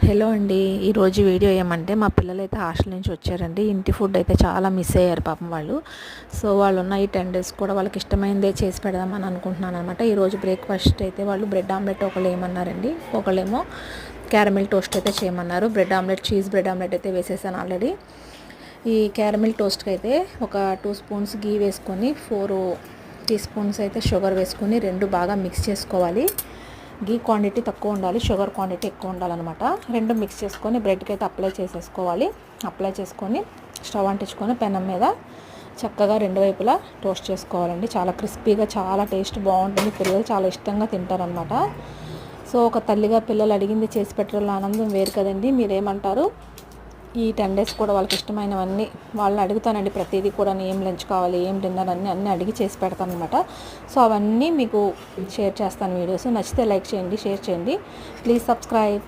Hello అండి. ఈరోజు video ఏమంటే మా పిల్లలైతే హాస్టల్ నుంచి వచ్చారండి. ఇంటి ఫుడ్ అయితే చాలా మిస్ అయ్యారు పాపం వాళ్ళు. సో వాళ్ళు ఉన్న ఈ 10 డేస్ కూడా వాళ్ళకి ఇష్టమైనదే చేసి పెడదామని అనుకుంటున్నాను అనమాట. ఈరోజు బ్రేక్ఫాస్ట్ అయితే వాళ్ళు బ్రెడ్ ఆమ్లెట్ ఒకళ్ళు ఏమన్నారండి, ఒకళ్ళేమో క్యారమిల్ టోస్ట్ అయితే చేయమన్నారు. Bread omelette, cheese bread omelette అయితే వేసేసాను ఆల్రెడీ. ఈ క్యారమిల్ టోస్ట్కి అయితే ఒక 2 స్పూన్స్ గీ వేసుకొని 4 టీ స్పూన్స్ అయితే షుగర్ వేసుకొని రెండు బాగా మిక్స్ చేసుకోవాలి. గీ క్వాంటిటీ తక్కువ ఉండాలి, షుగర్ క్వాంటిటీ ఎక్కువ ఉండాలన్నమాట. రెండు మిక్స్ చేసుకొని బ్రెడ్కి అయితే అప్లై చేసేసుకోవాలి. అప్లై చేసుకొని స్టవ్ అంటించుకొని పెనం మీద చక్కగా రెండు వైపులా టోస్ట్ చేసుకోవాలండి. చాలా క్రిస్పీగా, చాలా టేస్ట్ బాగుంటుంది. పిల్లలు చాలా ఇష్టంగా తింటారనమాట. సో ఒక తల్లిగా పిల్లలు అడిగింది చేసి పెట్టడంలో ఆనందం వేరు కదండి. మీరేమంటారు? ఈ 10 డేస్ కూడా వాళ్ళకి ఇష్టమైనవన్నీ వాళ్ళని అడుగుతానండి. ప్రతిదీ కూడా ఏం లంచ్ కావాలి, ఏం డిన్నర్ అన్నీ అడిగి చేసి పెడతాను అనమాట. సో అవన్నీ మీకు షేర్ చేస్తాను వీడియోస్. నచ్చితే లైక్ చేయండి, షేర్ చేయండి. Please subscribe.